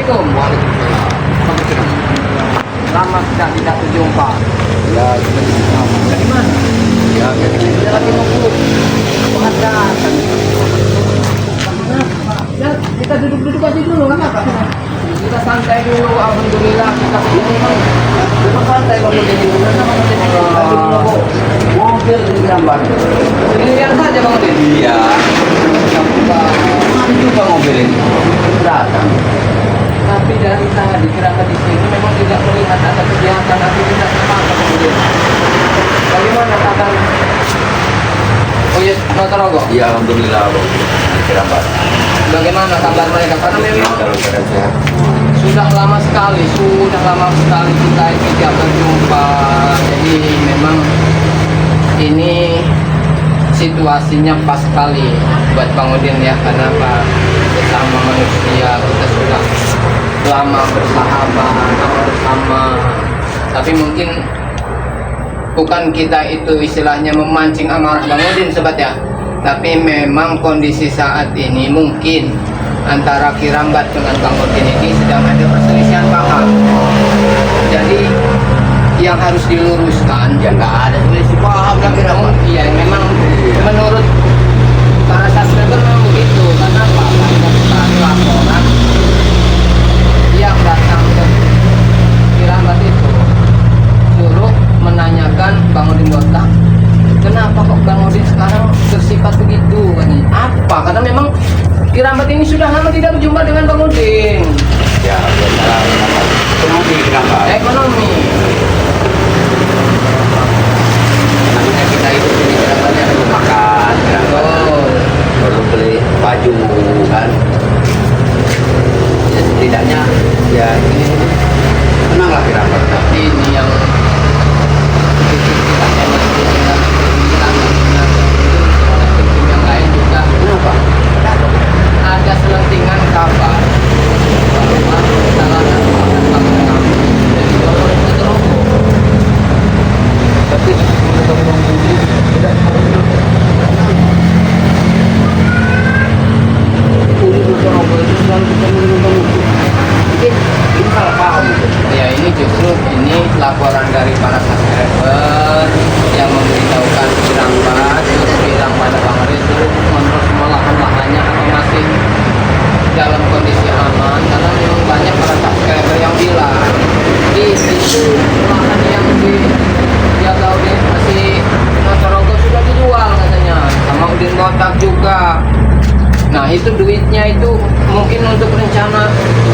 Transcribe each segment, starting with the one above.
Assalamualaikum. Waalaikumsalam. Lama kita tidak berjumpa. Ya, kita bisa. Dari mana? Ya, Sudah lagi nunggu. Pengadaan. Ya, kita duduk-duduk aja dulu, kenapa? Kita santai dulu, alhamdulillah kita memang santai bangun ini. mobil di gambar. Sendirian saja bangun ini. Iya. Ada juga mobil ini. Datang. Tapi dari tadi kira-kira di sini memang tidak melihat ada kegiatan aktivitas apa-apa kemudian. Bagaimana kabar? Oh iya, Notorogo. Iya, alhamdulillah. Kirabat. Bagaimana kabar mereka? Karena memang Dalam keadaan sehat. sudah lama sekali kita tidak berjumpa. Jadi memang ini situasinya pas sekali buat Bang Udin ya, karena Pak sesama manusia kita sudah lama bersahabat bersama, tapi mungkin bukan kita itu istilahnya memancing amarah Bang Udin sobat ya, tapi memang kondisi saat ini mungkin antara Kirambat dengan Bang Udin ini sedang ada perselisihan paham. Jadi yang harus diluruskan Ya nggak ada selisih paham lah Kirabat. iya memang menurut para subscriber memang begitu. Karena apa? Banyak sekali laporan yang datang ke Kirambat itu suruh menanyakan Bang Udin Botak, kenapa kok Bang Udin sekarang bersifat begitu katanya. Apa? Karena memang Kirambat ini sudah lama tidak berjumpa dengan Bang Udin. Ya, biasa. Ekonomi Kirabat. Ekonomi. Namanya kita itu sini Kirabatnya perlu makan. Kirabat. Oh. Perlu beli baju kan. Ya, setidaknya ya ini tenanglah Kirabat. Tapi ini yang kita hemat dengan yang lain juga Kenapa? ada selentingan kabar bahwa salah satu anak bangsa kami dari Notorogo. Tapi Notorogo ini tidak Notorogo itu selalu ketemu dengan mungkin ini salah paham itu. Ya ini justru ini laporan dari para subscriber yang memberitahukan Kirambat terus bilang pada Bang Riz menurut semua lahan-lahannya apa masih dalam kondisi aman, karena memang banyak para subscriber yang bilang di situ lahan yang di jaga Udin masih Notorogo sudah dijual katanya sama Udin Botak juga. Nah itu duitnya itu mungkin untuk rencana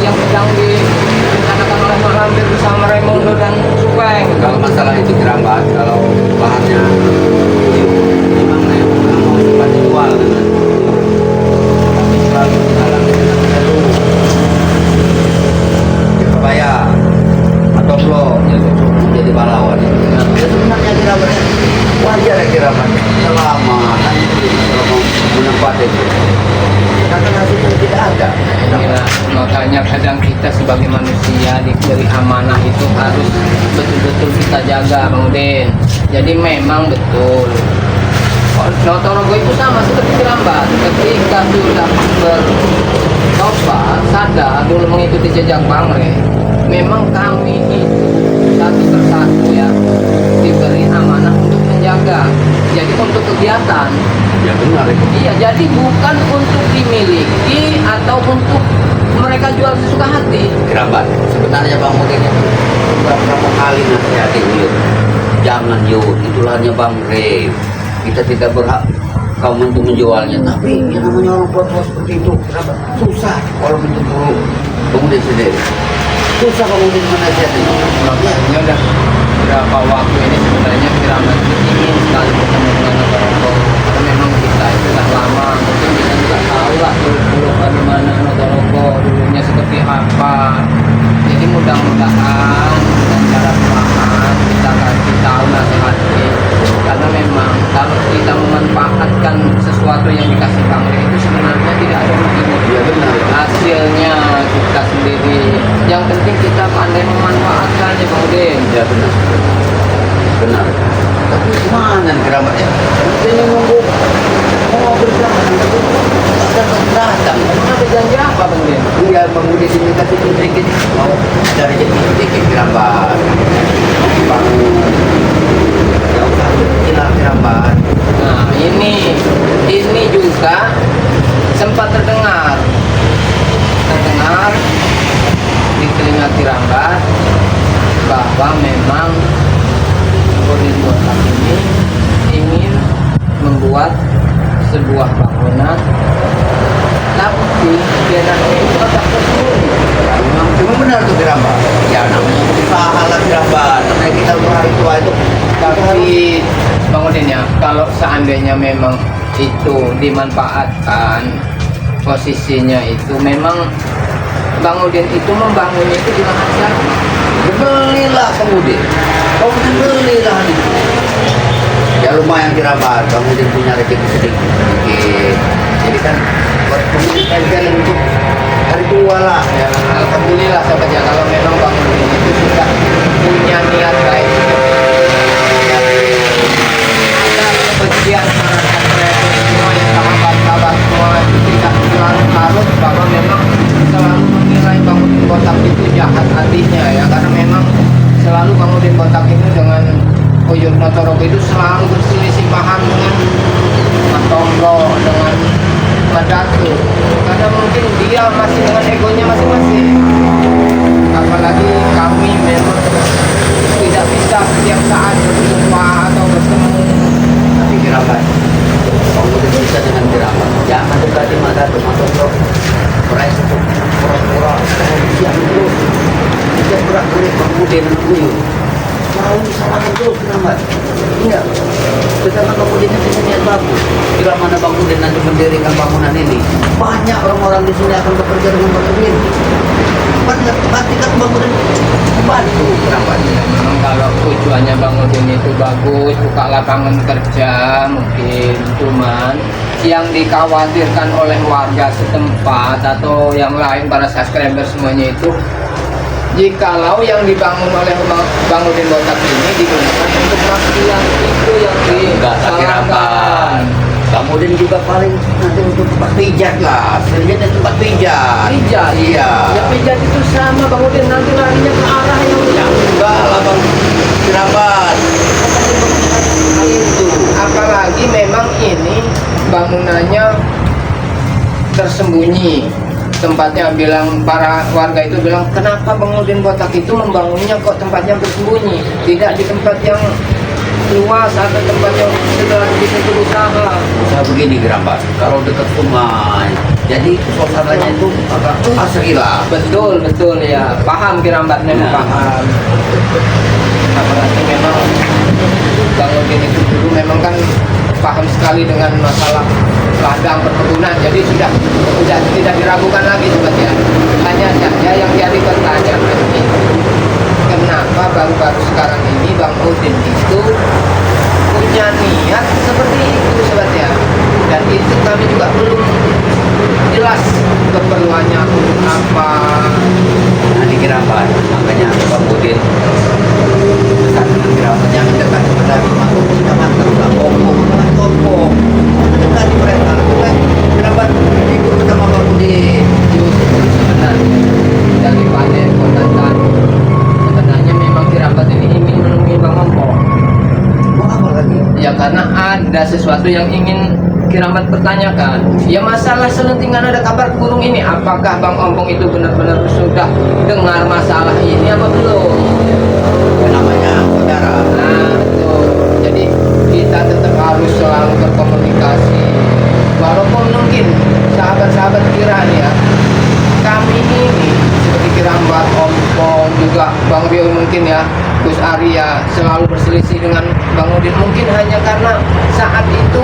yang sedang direncanakan oleh Mak Lampir bersama Raimundo dan Supeng. Kalau masalah itu Kirabat, kalau bahannya memang mau sempat dijual kan. Tapi selalu dalam kita dulu. Supaya atau belum jadi pahlawan. Ya sebenarnya Kirabat wajar ya Kirabat selama menempati itu. Karena hasilnya tidak ada. Inilah makanya kadang kita sebagai manusia diberi amanah itu harus betul-betul kita jaga Bang Udin. Jadi memang betul Notorogo itu sama seperti Kirambat, ketika sudah bertobat sadar dulu mengikuti jejak Bang Re, memang kami itu satu persatu ya diberi amanah untuk menjaga. Jadi untuk kegiatan Ya benar itu. iya, jadi bukan untuk dimiliki atau untuk mereka jual sesuka hati. Kerabat. Sebenarnya Bang Udin itu beberapa kali nasihatin yuk. Jangan yuk, itu lahannya Bang Re. Kita tidak berhak kamu untuk menjualnya. Tapi yang namanya orang tua seperti itu, kerabat susah kalau bentuk dulu Bang Udin sendiri. Susah Bang Udin menasihatin. Makanya udah berapa waktu ini sebenarnya Kirambat ingin sekali bertemu dengan Notorogo. Karena memang kita itu sudah lama, mungkin kita juga tahu lah dulu bagaimana Notorogo dulunya seperti apa. Jadi mudah-mudahan dengan cara perlahan kita kasih tahu nasihatnya. Karena memang kalau kita memanfaatkan sesuatu yang dikasih Bang Re itu sebenarnya tidak ada ruginya. Ya benar. Hasilnya kita sendiri. Yang penting kita pandai memanfaatkannya Bang Udin. Ya benar. Benar. Tapi gimana nih kerabatnya? Ini nunggu mau berjalan. janji apa Bang Udin? Iya, Bang Udin ini kasih sedikit mau dari jadi sedikit Kirambat. Bang, ya udah hilang Kirambat. Nah ini juga sempat terdengar di telinga Kirambat bahwa memang Udin Botak ini ingin membuat sebuah bangunan, tapi biarlah itu agak tersembunyi. Memang cuma benar tuh Kirambat. Ya namanya usaha lah Kirambat. Namanya kita orang tua itu. Tapi Bang Udin ya, kalau seandainya memang itu dimanfaatkan, posisinya itu memang Bang Udin itu membangun itu di lahan siapa? Belilah kemudian, belilah itu. Ya lumayan Kirambat, kemudian punya rezeki sedikit. Jadi kan buat kemudian kan untuk hari tua lah. Ya, alhamdulillah sahabat ya, kalau memang Bang Udin itu sudah punya niat baik. Ada kebencian antara semua yang sahabat-sahabat semua itu tidak selalu harus bahwa memang selalu menilai Bang Udin Botak itu jahat hatinya ya, karena memang selalu Bang Udin Botak itu dengan Uyut Notorogo itu selalu berselisih paham dengan Mas Tombro, dengan Mas Datu, karena mungkin dia masih dengan egonya masing-masing. Apalagi kami memang tidak bisa setiap saat berjumpa atau bertemu. Tapi Kirambat, kemudian bisa dengan Kirambat. Jangan dekati mata tuh bro. Orang itu pura-pura, siap terus. Kita berak-berik kemudian menunggu. Mau salahkan terus Kirambat. Iya. Karena kemudian punya niat bagus. Bila mana Bang Udin nanti mendirikan bangunan ini, banyak orang-orang di sini akan bekerja dengan Bang Udin. Pasti kan Bang Udin bantu Kirambat. Memang kalau tujuannya Bang Udin itu bagus, buka lapangan kerja mungkin, cuman yang dikhawatirkan oleh warga setempat atau yang lain para subscriber semuanya itu, jikalau yang dibangun oleh Bang Udin Botak ini digunakan untuk rakyat, itu yang disalahkan. Bang Udin juga paling nanti untuk tempat pijat lah, sebenarnya tempat pijat. Pijat, Iya. ya pijat itu sama Bang Udin, nanti larinya ke arah yang Enggak lah Bang Kirambat. Itu. apalagi memang ini bangunannya tersembunyi tempatnya. Bilang para warga itu bilang, kenapa Bang Udin Botak itu membangunnya kok tempatnya bersembunyi, tidak di tempat yang luas atau tempat yang sudah bisa berusaha. Bisa begini Kirambat, kalau dekat sungai, jadi suasananya itu agak asri lah. Betul ya, paham Kirambat, memang Nah. paham. Apalagi memang Bang Udin itu dulu memang kan paham sekali dengan masalah ladang perkebunan, jadi sudah tidak diragukan lagi sobat ya. Hanya saja yang jadi pertanyaan ini, kenapa baru-baru sekarang ini Bang Udin itu punya niat seperti itu sobat ya, dan itu kami juga belum jelas keperluannya untuk apa. Nah di Kirambat, makanya Bang Udin dekat dengan Kirambat, jangan dekat kepada masuk kita makan udah ngomong, ngomong dekat mereka, dekat Kirambat ikut bersama Bang Udin. Justru sebenarnya daripada konten sebenarnya memang Kirambat ini ingin menemui Bang Ompong. Mau apa lagi? Ya karena ada sesuatu yang ingin Kirambat pertanyakan. Ya masalah selentingan ada kabar burung ini, apakah Bang Ompong itu benar-benar sudah dengar masalah ini apa belum? Yang namanya saudara. Nah, betul. Jadi kita tetap harus selalu berkomunikasi. Walaupun mungkin sahabat-sahabat kira ya, kami ini seperti Kirambat, Ompong, juga Bang Rio mungkin ya, Gus Arya selalu berselisih dengan Bang Udin, mungkin hanya karena saat itu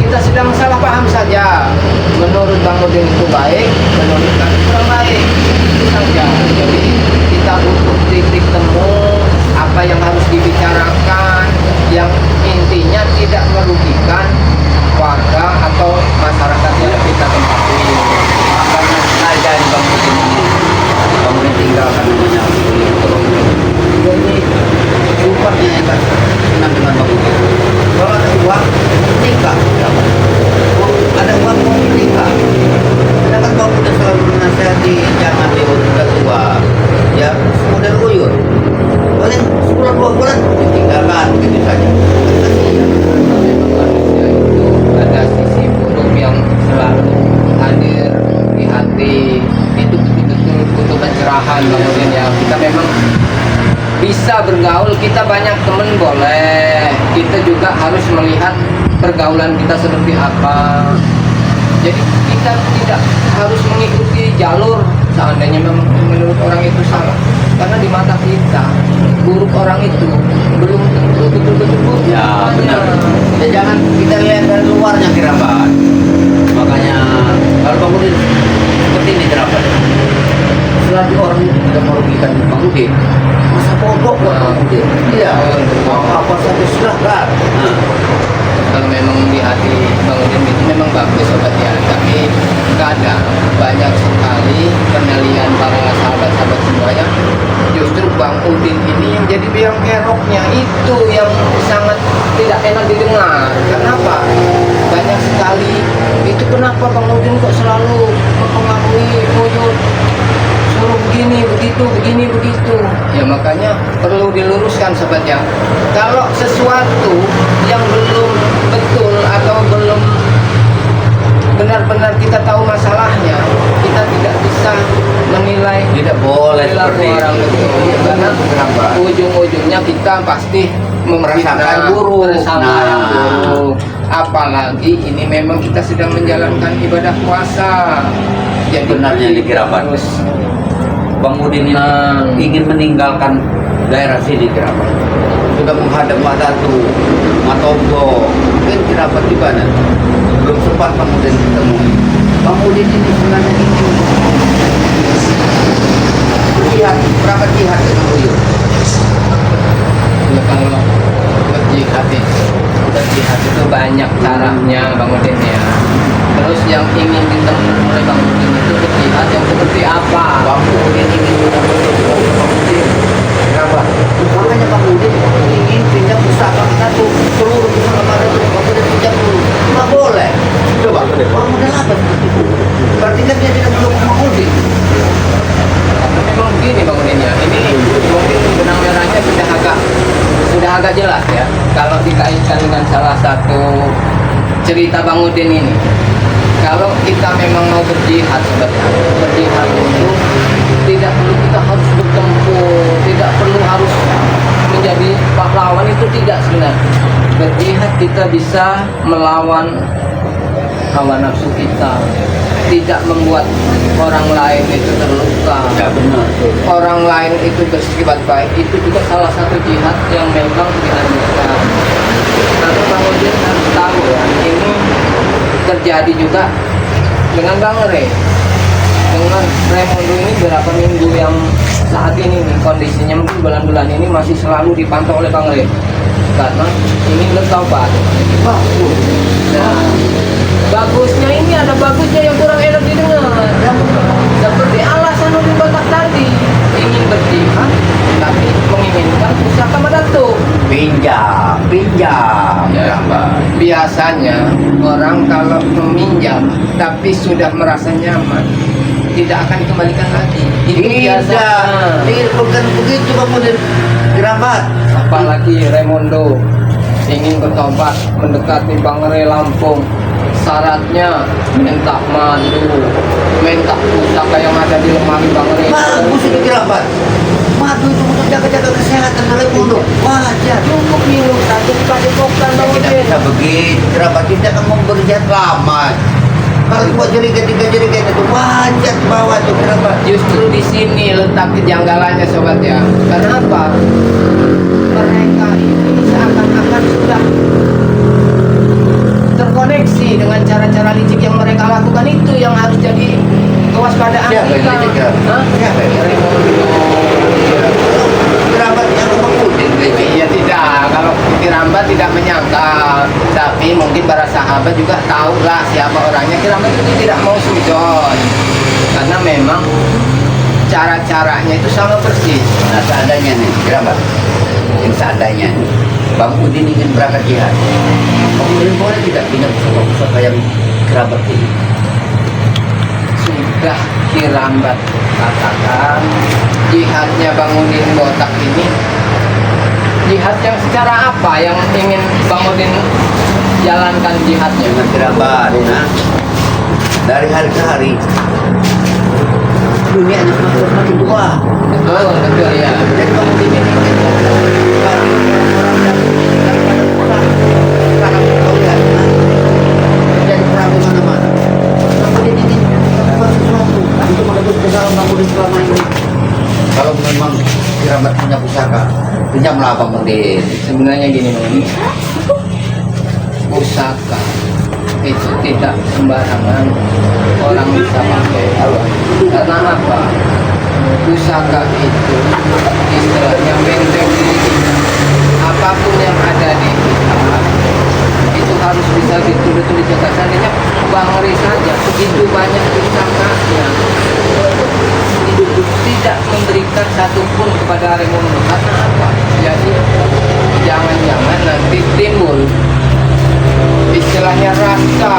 kita sedang salah paham saja. Menurut Bang Udin itu baik, menurut kami kurang baik, itu saja. Jadi kita butuh titik temu apa yang harus dibicarakan, yang intinya tidak merugikan warga atau masyarakat yang kita tempati. Makanya sengaja di Bang Udin ini, Bang Udin tinggalkan namanya ini rupanya ya kan senang dengan Bang Udin. Kalau ada uang nikah, ada uang mau nikah, sedangkan Bang bisa bergaul, kita banyak temen boleh. Kita juga harus melihat pergaulan kita seperti apa. Jadi kita tidak harus mengikuti jalur seandainya memang menurut orang itu salah. Karena di mata kita buruk orang itu belum tentu betul-betul buruk. Ya benar. Ya jangan kita lihat dari luarnya kerabat. Makanya kalau Bang Udin seperti ini kerabat. Selagi orang itu tidak merugikan Bang Udin, masa bodoh buat Bang Udin. Iya. Mau apa saja silahkan. Nah, Kalau memang di hati Bang Udin itu memang bagus sobat ya, tapi kadang banyak sekali penilaian para sahabat-sahabat semuanya, justru Bang Udin ini yang jadi biang keroknya, itu yang sangat tidak enak didengar. Kenapa? Banyak sekali itu kenapa Bang Udin kok selalu mempengaruhi Uyut, suruh begini begitu begini begitu. Ya makanya perlu diluruskan sobat ya, kalau sesuatu yang belum betul atau belum benar-benar kita tahu masalahnya, kita tidak bisa menilai tidak boleh perilaku seperti orang itu. itu. Karena Kenapa? ujung-ujungnya kita pasti Merasakan memfitnah, buruk. bersangka yang Nah. buruk. Apalagi ini memang kita sedang menjalankan ibadah puasa. Jadi Benarnya di kerabat. harus Bang Udin ini Nah. ingin meninggalkan daerah sini kerabat. Sudah menghadap Madatu, Matobo, mungkin kerabat di mana? Belum sempat Bang Udin ditemui. Bang Udin ini sebenarnya ingin berjihad, berapa jihad dengan Uyut? Ya, kalau berjihad itu banyak caranya Bang Udin ya. Terus yang ingin ditemui oleh Bang Udin itu berjihad yang seperti apa? Bang Udin ingin betul-betul Bang Udin. Kenapa? Makanya Bang Udin ingin pinjam pusaka kita tuh seluruh pusaka Madatu. Bang Udin pinjam dulu. Nggak boleh. Coba. Bang Udin apa seperti itu? Berarti kan dia tidak mendukung Bang Udin. Tapi memang begini Bang Udin ya, ini mungkin benang merahnya sudah agak jelas ya. Kalau dikaitkan dengan salah satu cerita Bang Udin ini, kalau kita memang mau berjihad sebenarnya, berjihad itu tidak perlu kita harus bertempur, tidak perlu harus menjadi pahlawan, itu tidak sebenarnya. Berjihad kita bisa melawan hawa nafsu kita, tidak membuat orang lain itu terluka, Ya benar. orang lain itu bersikap baik, itu juga salah satu jihad yang memang dianjurkan. Karena Bang Udin harus tahu ya, ini terjadi juga dengan Bang Re, dengan Raimondo ini berapa minggu yang saat ini nih, kondisinya mungkin bulan-bulan ini masih selalu dipantau oleh Bang Re karena ingin bertobat. Bagus. Nah, bagusnya ini ada bagusnya yang kurang enak didengar. Seperti alasan Udin Botak tadi, ingin berjihad tapi menginginkan pusaka Madatu. Pinjam, pinjam. Ya, biasanya orang kalau meminjam tapi sudah merasa nyaman, tidak akan dikembalikan lagi. Itu biasa. Tidak, bukan begitu Bang Udin. Kerabat. Apalagi Raimondo ingin bertobat mendekati Bang Re Lampung, syaratnya minta madu, minta pusaka yang ada di lemari Bang Re. Bagus itu kerabat. Madu itu untuk jaga-jaga kesehatan oleh mulut. Wajar. Cukup minum satu padepokan Bang Tidak Udin. bisa begitu kerabat. Kita akan memberi lama. Kalau buat jerigen itu wajar bawa tuh kerabat. Justru di sini letak kejanggalannya sobat ya. Kenapa? Mereka ini seakan-akan sudah terkoneksi dengan cara-cara licik yang mereka lakukan, itu yang harus jadi kewaspadaan Siapa yang kita. licik, ya? Hah? Siapa yang licik? Kerabat yang Bang Udin Iya tidak, kalau Kirambat tidak menyangka, tapi mungkin para sahabat juga tahu lah siapa orangnya. Kirambat itu tidak mau sujud karena memang cara-caranya itu sama persis. Nah seadanya nih kerabat. Yang seadanya nih. Bang Udin ingin berangkat jihad. Bang Udin boleh tidak pinjam pusaka yang kerabat ini? Sudah Kirambat katakan, jihadnya Bang Udin Botak ini jihad yang secara apa yang ingin Bang Udin jalankan jihadnya? Dengan kerabat, nah, dari hari ke hari dunia hanya semakin tua. Betul, betul ya. Dan Bangudin ini bagi orang-orang yang sekarang kau lihat terjadi perang di mana-mana. Bangudin ini melakukan sesuatu untuk menebus kesalahan Bangudin selama ini. Kalau memang Kirabat punya pusaka, pinjamlah Bangudin. Sebenarnya gini Bang Udin, pusaka itu tidak sembarangan orang bisa pakai. Karena apa? Pusaka itu istilahnya benteng diri kita. Apapun yang ada di kita itu harus bisa betul-betul dijaga. Seandainya Bang Ri saja begitu banyak pusakanya, tidak memberikan satupun kepada Raimundo. Karena apa? Jadi jangan-jangan nanti timbul istilahnya rasa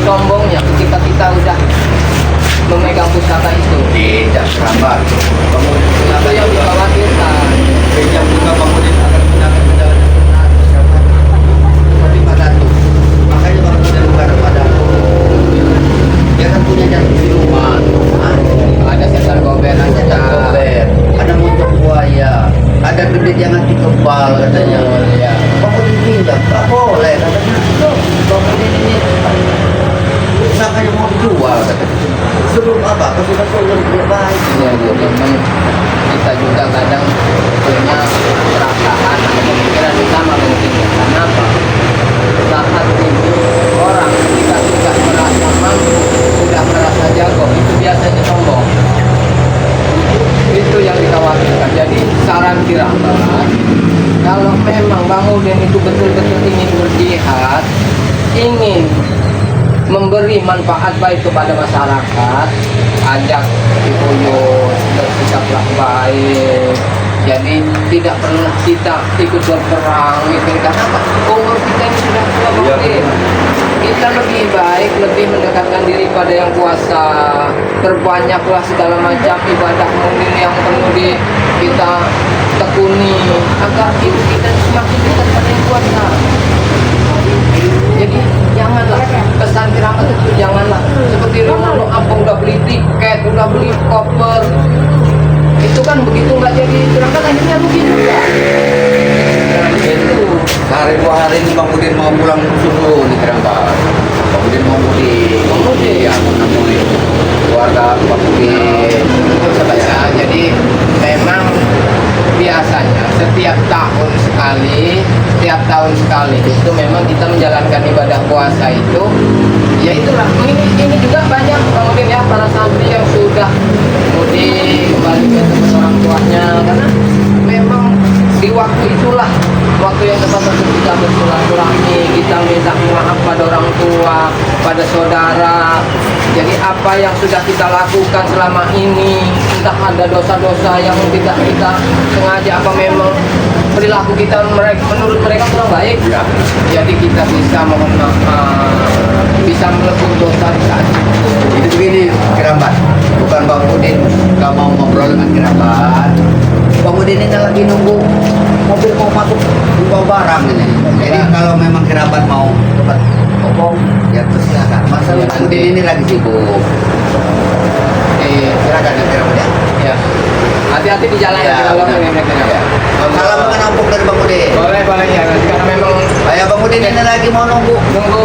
sombongnya ketika kita udah memegang pusaka itu. Tidak Kirabat. Bangudin Itu yang dikhawatirkan. pinjam juga Bangudin akan menggunakan perjalanan benar Kirabat. Seperti Pak Datu. Makanya Bangudin kepada Pak Datu. Dia kan punya jantung siluman. Ada setan gober, Ada jantung gober, ada moncong buaya, ada gede jangan dikebal katanya. Ya. Bangudin pinjam, tak boleh katanya. Bangudin ini pusakanya mau dijual katanya. Sebelum apa? Kesudah sebelum dia baik. Ya, memang kita juga kadang punya perasaan atau pemikiran yang sama mungkin ya. Kenapa? Saat itu orang kita sudah merasa mampu, sudah merasa jago, itu biasanya sombong. Itu yang dikhawatirkan. Jadi saran Kirabat, kalau memang Bang Udin itu betul-betul ingin berjihad, ingin memberi manfaat baik kepada masyarakat, ajak dikuyur, bersikaplah baik. Jadi tidak pernah kita ikut berperang, mikirkan apa? Umur kita ini sudah tua Iya, Bang. Kita lebih baik, lebih mendekatkan diri pada yang kuasa. Perbanyaklah segala macam ibadah mungkin yang perlu kita tekuni agar hidup kita semakin dekat pada yang kuasa. Jadi janganlah pesan Kirabat itu janganlah seperti Rono apa udah beli tiket, udah beli koper, itu kan begitu nggak jadi Kirabat akhirnya rugi juga. Nah, itu Sehari 2 hari ini Bangudin mau pulang subuh nih Kirabat. Bangudin mau mudik. Mau mudik? Ya, mau nemuin keluarga Bangudin. ya. Jadi memang biasanya setiap tahun sekali itu memang kita menjalankan ibadah puasa itu, ya itulah ini juga banyak kemudian ya para santri yang sudah mudik kembali ke tempat orang tuanya, karena memang di waktu itulah waktu yang tepat untuk kita bersilaturahmi, kita minta maaf pada orang tua, pada saudara. Jadi apa yang sudah kita lakukan selama ini, entah ada dosa-dosa yang tidak kita sengaja, apa memang perilaku kita menurut mereka kurang baik, Ya. jadi kita bisa mohon maaf, bisa melebur dosa di saat itu. Itu begini Kirabat, bukan Bangudin nggak mau ngobrol dengan Kirabat. Bangudin ini lagi nunggu mobil mau masuk bawa barang ini. Jadi kalau memang Kirabat mau cepat ngomong, ya terus silakan. Masalah Ya, Bangudin nanti. ini lagi sibuk. Silakan ya Kirabat ya. Ya, hati-hati di jalan ya, kalau benar. ya. Salam mengenai nampung dari Bangudin. Boleh ya, nanti karena memang Ayah Bangudin ini lagi mau nunggu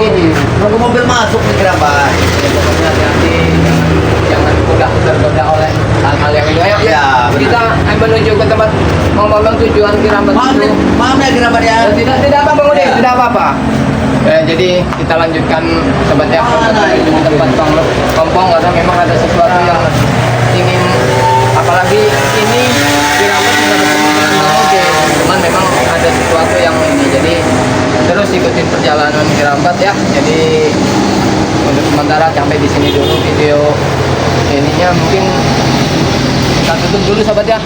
ini, nunggu mobil masuk nih Kirabat. ya, pokoknya hati-hati, jangan mudah tergoda oleh hal-hal yang itu. Ayo, Ya, benar. kita menuju ke tempat ngomong tujuan Kirabat Maaf itu. nih, maaf ya Kirabat ya. Tidak apa Bang Udin, Ya. tidak apa-apa. Jadi kita lanjutkan sobat ya, menuju ke tempat Kompong karena memang ada sesuatu yang ingin, apalagi ini Kirabat sudah bertemu dengan Bang Udin, cuman memang ada sesuatu yang ini, jadi terus ikutin perjalanan Kirabat ya. Jadi untuk sementara sampai di sini dulu video ininya, mungkin kita tutup dulu sobat ya.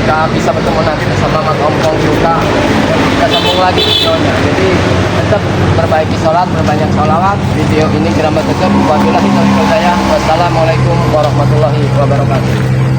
Kita bisa bertemu nanti bersama Mas Ompong juga, dan kita sambung lagi videonya. Jadi tetap perbaiki sholat, berbanyak sholawat. Video ini Kirabat tutup. Wabillahi taufiq wal hidayah. Wassalamualaikum warahmatullahi wabarakatuh.